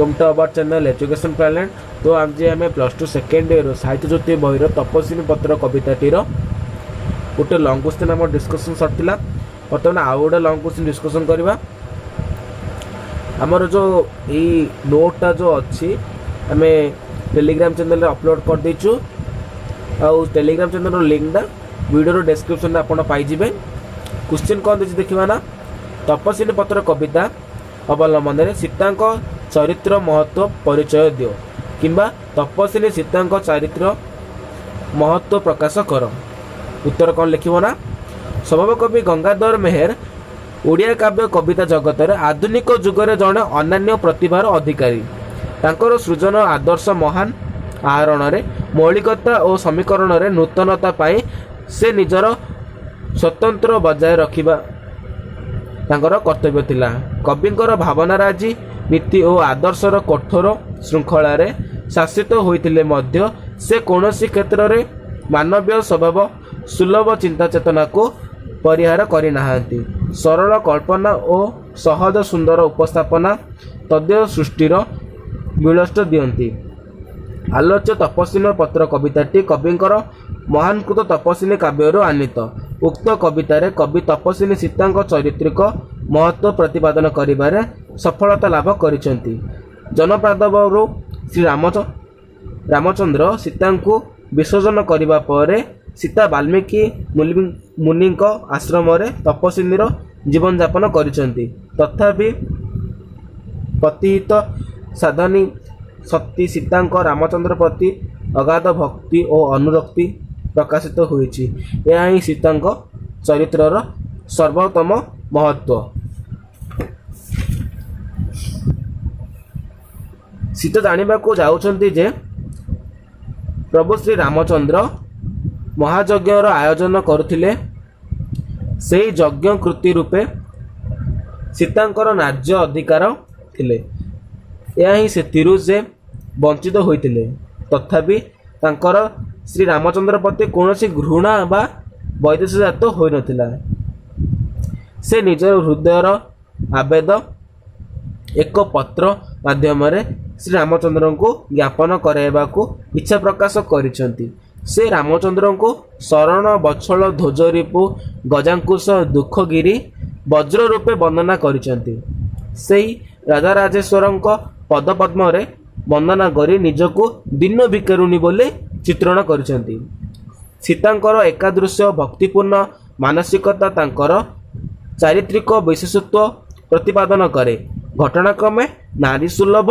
Welcome to our channel education planet. तो आज आम +2 सेकेंड इयर साहित्य ज्योति बहिर तपस्विनी पत्र कविताटीर गोटे लंग क्वेश्चन आम डिस्कसन सरला। बर्तमान आउ गोटे लंग क्वेश्चन डिस्कसन करवा। आमर जो यही नोटा जो अच्छी आम टेलीग्राम चैनल अपलोड कर देचु। आउ टेलीग्राम चैनल लिंकटा वीडियो डिस्क्रिप्शन में आप पाइबे। क्वेश्चन कौन देखिए देखा ना, तपस्विनी पत्र कविता अवलंबन सीता चरित्र महत्व परिचय दियो किंबा तपस्विनी सीता चरित्र महत्व प्रकाश कर। उत्तर कौन लिखिबो ना, स्वभाव कवि गंगाधर मेहर ओडिया काव्य कविता जगत आधुनिक जुगरे जड़े अन्य प्रतिभार अधिकारी। तांकर सृजन आदर्श महान आहरण मौलिकता और समीकरण नूतनता पाई से निजर स्वतंत्र बजाय रखिबा तांकर कर्तव्य थिला। कविंकर भावनाराजी नीति और आदर्शर कठोर श्रृंखला शासित होइतिले मध्य से कौनसी क्षेत्र में मानवीय स्वभाव सुलभ चिंता चेतना को परिहार करि नाहांती। सरल कल्पना और सहज सुंदर उपस्थापना तद्य सृष्टिर विलस्ट दियंती। आलोच्य तपस्विनी पत्र कविताटी कविंकर महानकृत तपस्विनी काव्यरू आनीत। उक्त कवितार कवि तपस्विनी सीता चरित्रिक महत्व प्रतिपादन करिबारे सफलता लाभ करिसेंती। जनपादवरू श्री रामचंद्र सीता को विसर्जन करिबा परे सीता वाल्मीकि मुनि आश्रम तपस्विनीर जीवन यापन करिसेंती। तथापि पतिहित साधनी सती सीता रामचंद्र प्रति अगाध भक्ति और अनुरक्ति प्रकाशित होइछि। यह ही सीता चरित्रर सर्वोत्तम महत्व। सीता जानिबा को जाउछंती जे प्रभु श्री रामचंद्र महायज्ञर आयोजन करुथिले। सेही यज्ञ कृति रूपे सीतांकर नार्य अधिकार थिले। यह ही सेतिरु से वंचित होइतिले। तथापि तांकर श्री रामचंद्र प्रति कौनसी घृणा बा वैदेश जात हो नथिला। से निजर हृदयर आवेद एक पत्र माध्यम श्री रामचंद्र को ज्ञापन कराइबा को इच्छा प्रकाश करिसेंती। से रामचंद्र को शरण बछल ध्वजरिपु गजांकुश दुखगिरी वज्र रूपे वर्णना करिसेंती। सेही राजराजेश्वरଙ୍କ पदपद्म वंदना करी निजको दीन भिकारुणी बोले चित्रण करिसेंती। सीतांकर एकादृश्य भक्तिपूर्ण मानसिकता तांकर चारित्रिक विशेषत्व प्रतिपादन करे। घटनाक्रमे नारी सुलभ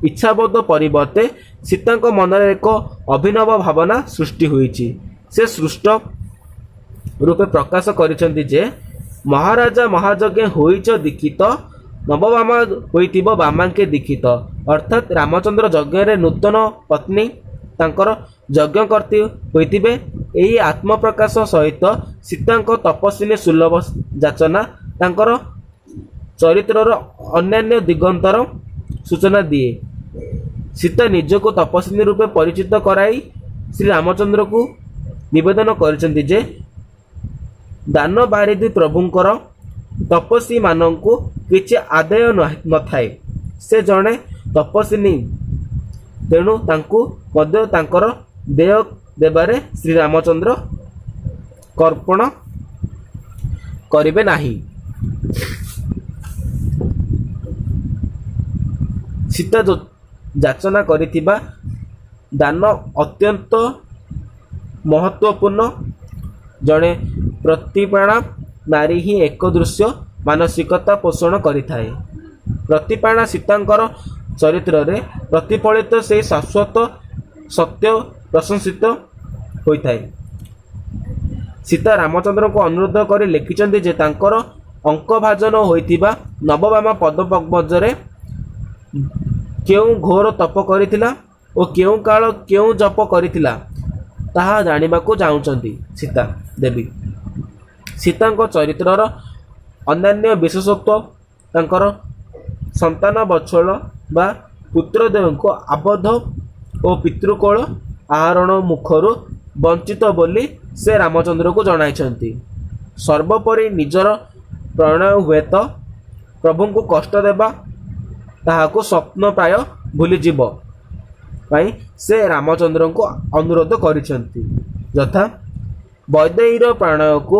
इच्छाबोध परिवर्ते सीतांक मन एक अभिनव भावना सृष्टि होइछि। से सृष्ट रूपे प्रकाश करिसेंती जे महाराजा महायज्ञ होइच दीक्षित नवबामा होइतिबो बामांके दीक्षित। अर्थात रामचंद्र यज्ञ नूतन पत्नी तांकर यज्ञकर्ती होइतिबे। एही आत्मप्रकाश सहित सीतांक तपस्विनी सुलभ जाचना तांकर चरित्रर अन्यान्य दिगंतर सूचना दिए। सीता निजको तपस्विनी रूपे परिचित कराई श्री रामचंद्र को निवेदन करिसेंती जे दान बारिधि प्रभुंकर तपस्वी मानंकु किछि आदाय न थाए। से जणे तपस्विनी तेणु तांकु मध्य तांकर देय देबारे श्री रामचंद्र कर्पण करिबे नाही। सीता जाचना करिथिबा दान अत्यंत महत्वपूर्ण। जणे प्रतिपाणा नारी ही एक दृश्य मानसिकता पोषण करिथाए। प्रतिपाणा सीतांकर चरित्र रे प्रतिफलित से शाश्वत सत्य प्रशंसित होइथाए। सीता रामचंद्र को अनुरोध करी लिखिचंती जे तांकर अंकभाजन होइथिबा नवबामा पदपद्मरे केउ घोर तप करिथिला और केउ काल केउ जप करिथिला ताहा जानिबा को चाहुचंती सीता देवी। सीतांक चरित्रर अन्यान्य विशेषत्व तांकर संतान बछल बा पुत्रदेव को आबद्ध और पितृकोल आहरण मुखर वंचित बोली से रामचंद्र को जणाइछंती। सर्वोपरि निजर प्रणय हुए तो प्रभु को कष्ट देवा ତାହାକୁ ସ୍ୱପ୍ନ ପ୍ରାୟ ଭୁଲିଯିବ ପାଇଁ ସେ ରାମଚନ୍ଦ୍ରଙ୍କୁ ଅନୁରୋଧ କରିଛନ୍ତି। ଯଥା ବୈଦେହୀର ପ୍ରାଣୟକୁ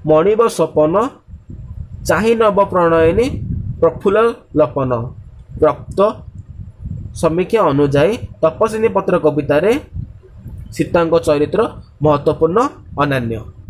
ମଣିବ ସପନ ଚାହିଁ ନବ ପ୍ରଣୟିନୀ ପ୍ରଫୁଲ୍ଲ ଲୋପନ। ପ୍ରୋକ୍ତ ସମୀକ୍ଷା ଅନୁଯାୟୀ ତପସ୍ୱିନୀ ପତ୍ର କବିତାରେ ସୀତାଙ୍କ ଚରିତ୍ର ମହତ୍ତ୍ୱପୂର୍ଣ୍ଣ ଅନନ୍ୟ।